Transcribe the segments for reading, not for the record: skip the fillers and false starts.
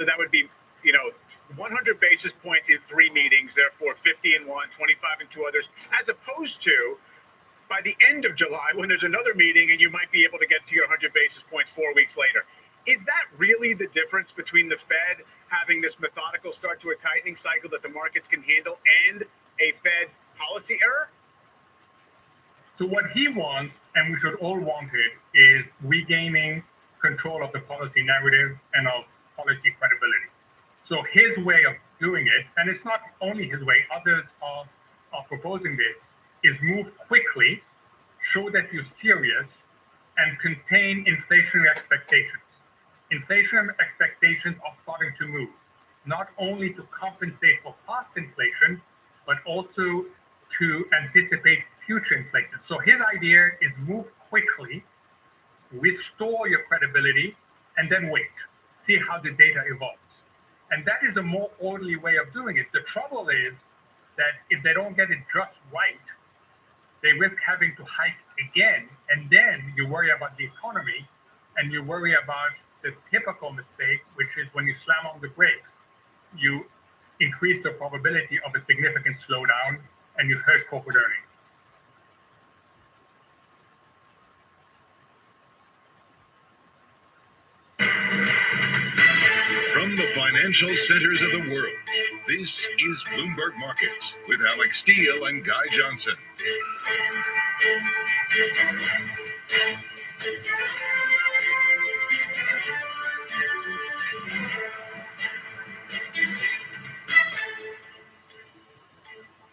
So that would be, 100 basis points in 3 meetings, therefore 50 in one, 25 in 2 others, as opposed to by the end of July when there's another meeting and you might be able to get to your 100 basis points 4 weeks later. Is that really the difference between the Fed having this methodical start to a tightening cycle that the markets can handle and a Fed policy error? So what he wants, and we should all want it, is regaining control of the policy narrative and of policy credibility. So his way of doing it, and it's not only his way, others are proposing this, is move quickly, show that you're serious, and contain inflationary expectations. Inflation expectations are starting to move, not only to compensate for past inflation, but also to anticipate future inflation. So his idea is move quickly, restore your credibility, and then wait, see how the data evolves. And that is a more orderly way of doing it. The trouble is that if they don't get it just right, they risk having to hike again, and then you worry about the economy, and you worry about the typical mistake, which is when you slam on the brakes, you increase the probability of a significant slowdown, and you hurt corporate earnings. From the financial centers of the world, this is Bloomberg Markets with Alex Steele and Guy Johnson.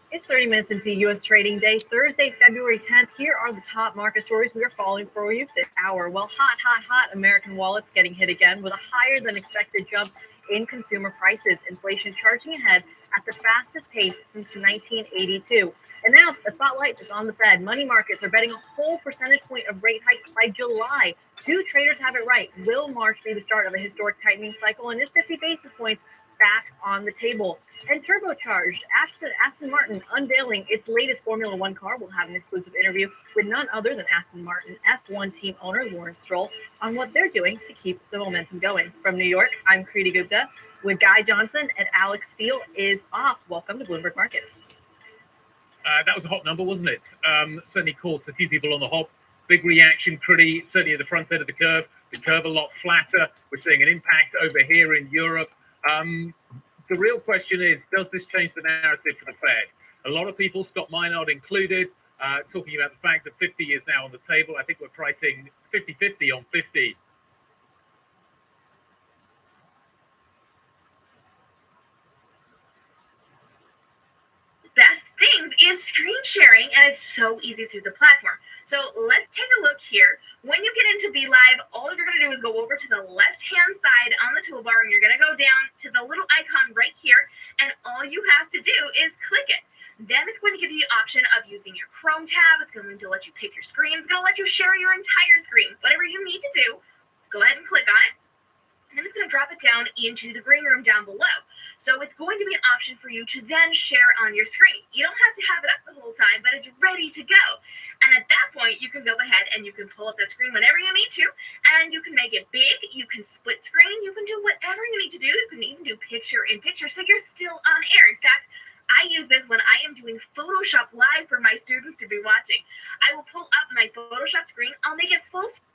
It's 30 minutes into the U.S. trading day, Thursday, February 10th. Here are the top market stories we are following for you this hour. Well, hot American wallets getting hit again with a higher than expected jump in consumer prices. Inflation charging ahead at the fastest pace since 1982. And now the spotlight is on the Fed. Money markets are betting a whole percentage point of rate hikes by July. Do traders have it right? Will March be the start of a historic tightening cycle? And is 50 basis points back on the table? And turbocharged, Aston Martin unveiling its latest Formula One car. We'll have an exclusive interview with none other than Aston Martin F1 team owner Lawrence Stroll on what they're doing to keep the momentum going. From New York, I'm Kriti Gupta with Guy Johnson, and Alex Steele is off. Welcome to Bloomberg Markets. That was a hot number, wasn't it? Certainly caught a few people on the hop. Big reaction, pretty certainly at the front end of the curve. The curve a lot flatter. We're seeing an impact over here in Europe. The real question is, does this change the narrative for the Fed? A lot of people, Scott Minard included, talking about the fact that 50 is now on the table. I think we're pricing 50-50 on 50. Best things is screen sharing, and it's so easy through the platform. So let's take a look here. When you get into Be Live, all you're going to do is go over to the left-hand side on the toolbar, and you're going to go down to the little icon right here, and all you have to do is click it. Then it's going to give you the option of using your Chrome tab. It's going to let you pick your screen. It's going to let you share your entire screen. Whatever you need to do, go ahead and click on it. And then it's going to drop it down into the green room down below. So it's going to be an option for you to then share on your screen. You don't have to have it up the whole time, but it's ready to go. And at that point, you can go ahead and you can pull up that screen whenever you need to, and you can make it big. You can split screen. You can do whatever you need to do. You can even do picture in picture, so you're still on air. In fact, I use this when I am doing Photoshop Live for my students to be watching. I will pull up my Photoshop screen. I'll make it full screen.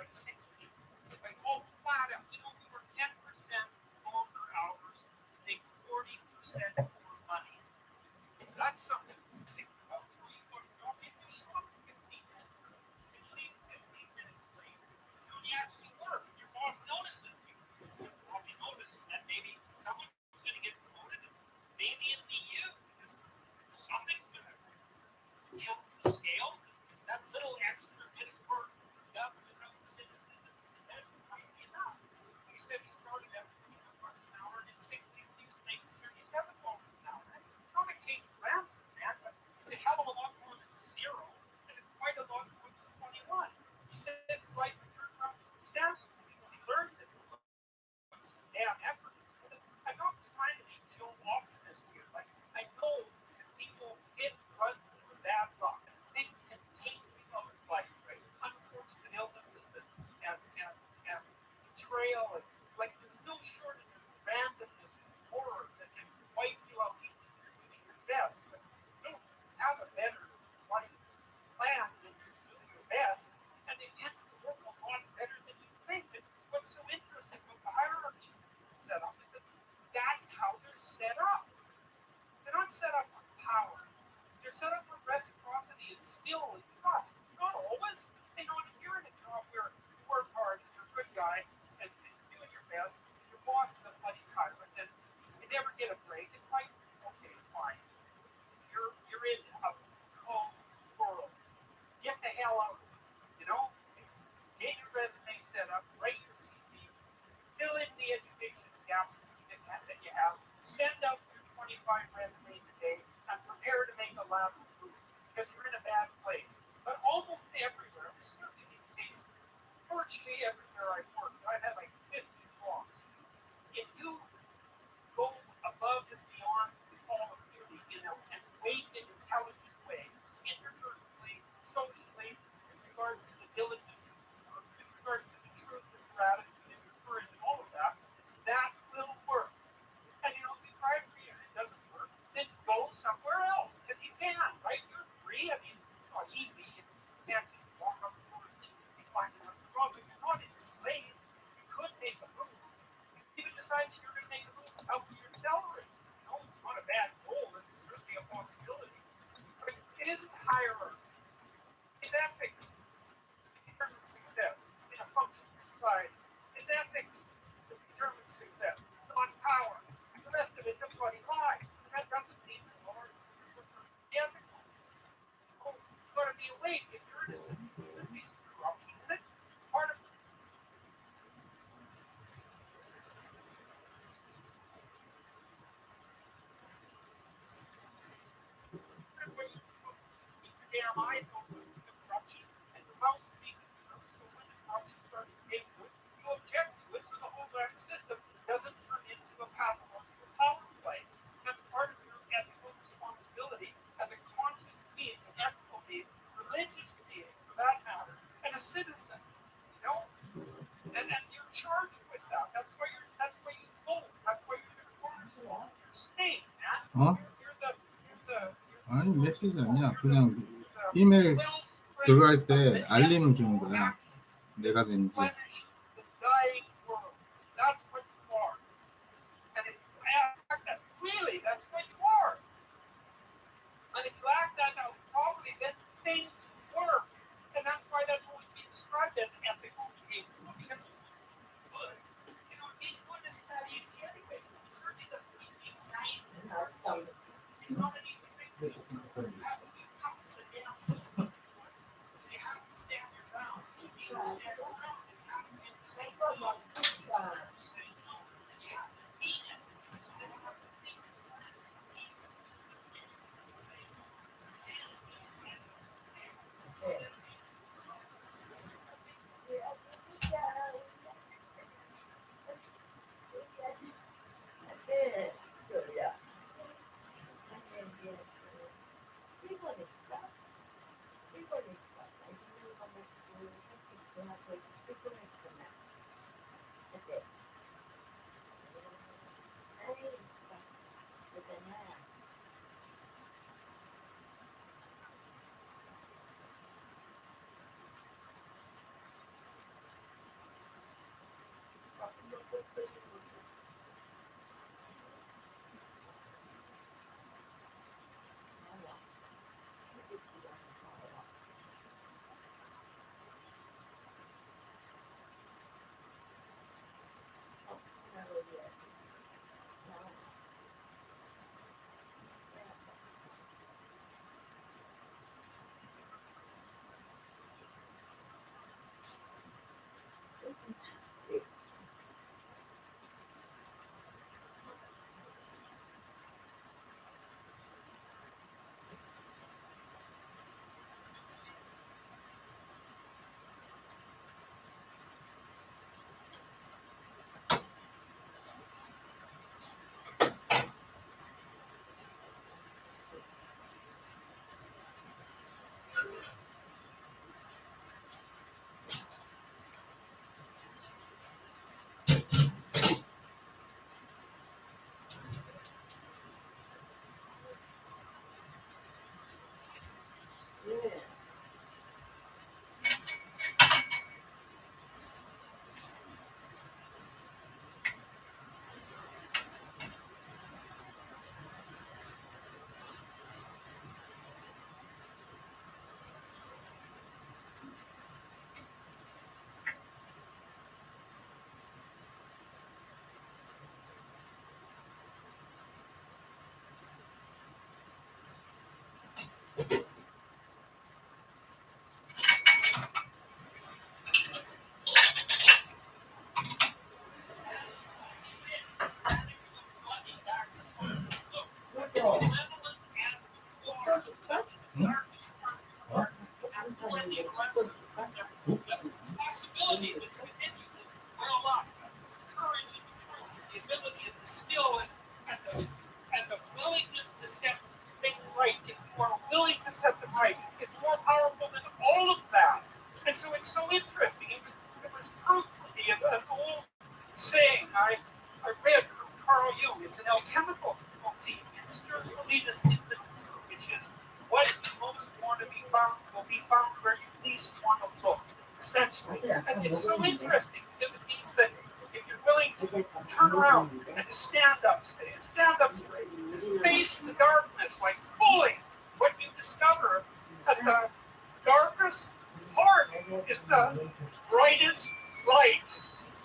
like 6 weeks. Like all flat out. You know, if you work 10% longer hours, make 40% more money. That's something to think about. If you show up 15 minutes early and leave 15 minutes late, you actually work. Your boss notices because you're probably noticing that maybe someone's going to get promoted. Maybe it'll be you because something's going to tilt the scales. That little extra bit of work done without cynicism is that might be enough. He said he started at $3 an hour, and in 6 weeks he was making $37 an hour. That's not a case of ransom, man, but it's a hell of a lot more than zero, and it's quite a lot more than 21. He said his life turned around substantially because he learned that it was some damn effort. I'm not trying to be Joe Optimist here. Like, I know that people get runs of bad luck, and things can take you out of life, right? Unfortunate illnesses and betrayal, and like there's no shortage of randomness and horror that can wipe you out even if you're doing your best. But you don't have a better life plan than just doing your best, and they tend to work a lot better than you think. And what's so interesting about the hierarchies that people set up is that that's how they're set up. They're not set up for power. They're set up for reciprocity and skill and trust. Not always. They know if you're in a job where you work hard and you're a good guy and doing your best, your boss is a bloody tyrant and you never get a break. It's like, okay, fine. You're in a cold world. Get the hell out. You know? Get your resume set up, write your CV, fill in the education gaps that you have, send out your 25 resumes a day, and prepare to make a lateral move because you're in a bad place. But almost everywhere, this is certainly the case virtually everywhere I've worked, I've had like 50 jobs. If you go above and beyond the call of duty in a weight and intelligent way, interpersonally, socially, with regards to the diligence, with regards to the truth and gratitude and courage and all of that, that will work. And you know, if you try it for a year and it doesn't work, then go somewhere else because you can, right? You're free. I mean, it's not easy. You can't just walk up the door and instantly find another job. If you're not enslaved, you could make a move. You could even decide that you're going to make a move without your salary. You know, it's not a bad goal. It's certainly a possibility. But it isn't hierarchy. It's ethics that determine success in a functional society. It's ethics that determine success, not power. The rest of it's a bloody lie. And that doesn't mean that all our systems are perfectly ethical. Oh, you've got to be awake. If you're in a system, there's going to be some corruption. And that's part of it. That's what you're supposed to do. Keep your damn eyes open for the corruption and your mouth speaking truth. So when the corruption starts to take root, you object to it so the whole darn system doesn't turn into a pathological power play. That's part of your ethical responsibility as a conscious being, an ethical being, religious being for that matter, and a citizen. You know? And you're charged with that. That's why you vote. That's why you're the cornerstone of your state, man. You're the 아니 메시지 아니야. 그냥 이메일 들어갈 때 알림을 주는 거야. 내가 왠지. replenish the dying world. That's what you are. And if you act that, really, that's what you are. And if you act that out, probably then things work. And that's why that's always been described as ethical behavior. Because it's supposed to be good. You know, being good isn't that easy anyway. So it certainly doesn't mean being nice and nice. It's not an easy thing to do. You have to be tough as a nail. You have to stand your ground. You need to stand your ground. And you have to be the same way. Say no. And you have to mean it. So then you have to think it's mean it. Say no. Possibility was within you to grow up. Courage and the truth, the ability and the skill and the willingness to set things right. If you are willing to set them right, is more powerful than all of that. And so it's so interesting. It was proof for me of an old saying I read from Carl Jung. It's an alchemical motif in Spiritualitas Infinita, which is what you most want to be found will be found where you least want to look, essentially. And it's so interesting because it means that if you're willing to turn around and to stand up straight, and face the darkness like fully, what you discover at the darkest part is the brightest light.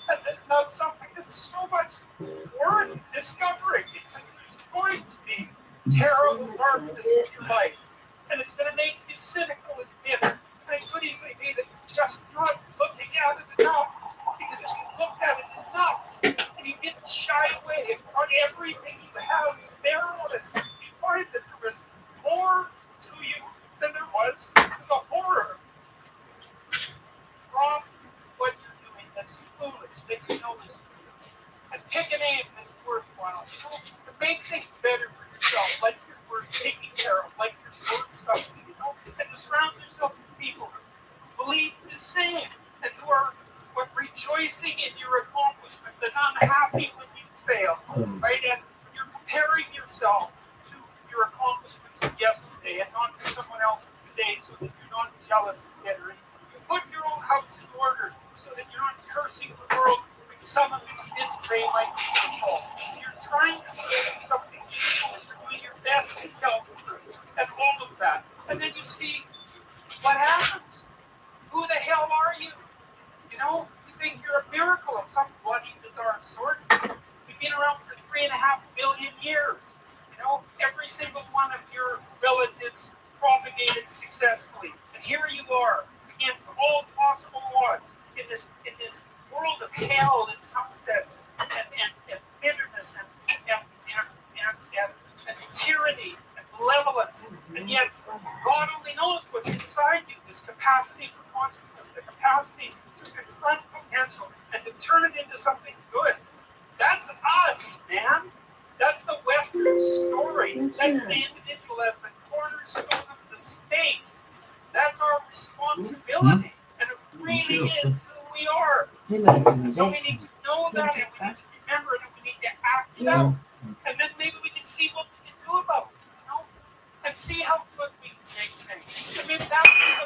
And that's something that's so much worth discovering because there's going to be terrible darkness in your life. And it's going to make you cynical and bitter. And it could easily be that you're just not looking at it enough. Because if you looked at it enough and you didn't shy away on everything you have there on it, you find that there was more to you than there was to the horror. Drop what you're doing that's foolish, that you know is foolish. And pick an aim that's worthwhile. You know, to make things better for yourself, like you're worth taking care of, like you're worth something, you know, and to surround yourself with people who believe the same and who are rejoicing in your accomplishments and unhappy when you fail, right? And you're comparing yourself to your accomplishments of yesterday and not to someone else's today so that you're not jealous and bitter. And you put your own house in order so that you're not cursing the world with someone whose display might be evil. You're trying to do something useful and you're doing your best to tell the truth and all of that. And then you see what happens. Who the hell are you? You know, you think you're a miracle of some bloody bizarre sort. You've been around for 3.5 billion years. You know, every single one of your relatives propagated successfully. And here you are, against all possible odds, in this world of hell in some sense, and bitterness and tyranny and malevolence. And yet, God only knows what's inside you, this capacity for consciousness, the capacity to confront potential and to turn it into something good. That's us, man. That's the Western story. That's the individual as the cornerstone of the state. That's our responsibility. And it really is who we are. So we need to know that, and we need to remember it, and we need to act it out. And then maybe we can see what we can do about it, you know? And see how good we can make things. I mean, that's the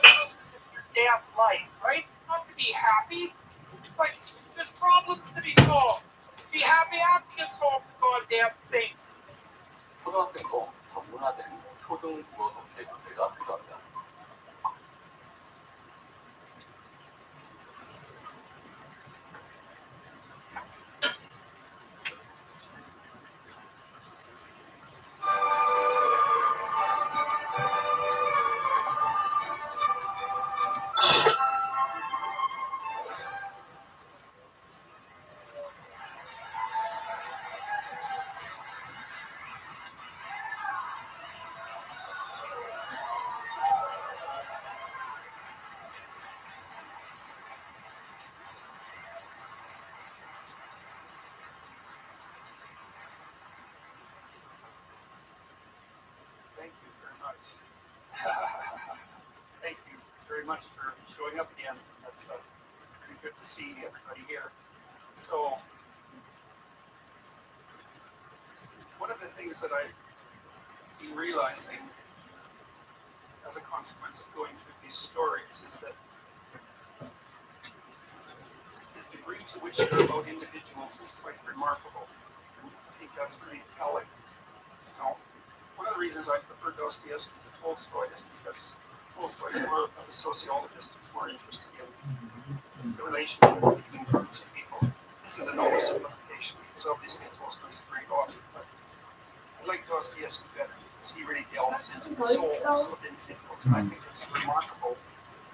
purpose of your damn life, right? Not to be happy. It's like, there's problems to be solved. happy after you solve the goddamn things. 초등학생도 전문화된 초등 국어 독해 교재가 필요합니다. Thank you very much. Thank you very much for showing up again. That's pretty good to see everybody here. So, one of the things that I've been realizing as a consequence of going through these stories is that the degree to which they're about individuals is quite remarkable. And I think that's really telling. Now, one of the reasons I prefer Dostoevsky to Tolstoy is because Tolstoy is more of a sociologist. He's more interested in the relationship between groups of people. This is an oversimplification because obviously Tolstoy is a great author, but I like Dostoevsky better because he really delves into the souls of individuals, and I think it's remarkable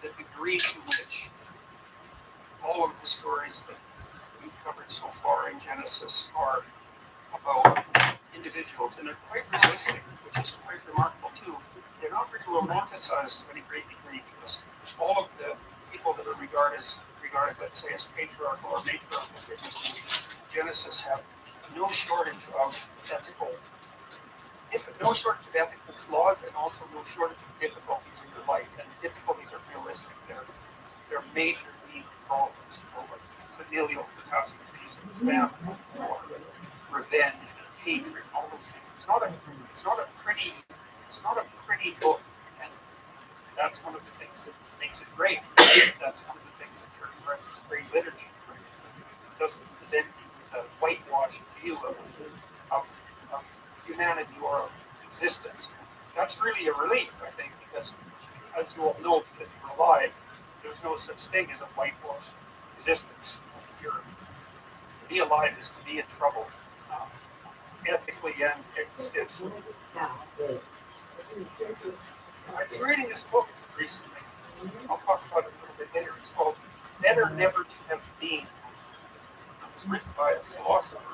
the degree to which all of the stories that we've covered so far in Genesis are about individuals, and they're quite realistic, which is quite remarkable too. They're not really romanticized to any great degree because all of the people that are regarded, let's say, as patriarchal or matriarchal figures in Genesis have no shortage of ethical flaws, and also no shortage of difficulties in their life. And the difficulties are realistic. They're major deep problems, like familial catastrophes and famine, or revenge, hatred, all those things. It's not a pretty book, and that's one of the things that makes it great. That's one of the things that characterizes great literature, is that it doesn't present you with a whitewashed view of humanity or of existence. That's really a relief, I think, because as you all know, because you're alive, there's no such thing as a whitewashed existence. To be alive is to be in trouble, ethically and existentially. I've been reading this book recently. I'll talk about it a little bit later. It's called Better Never to Have Been. It was written by a philosopher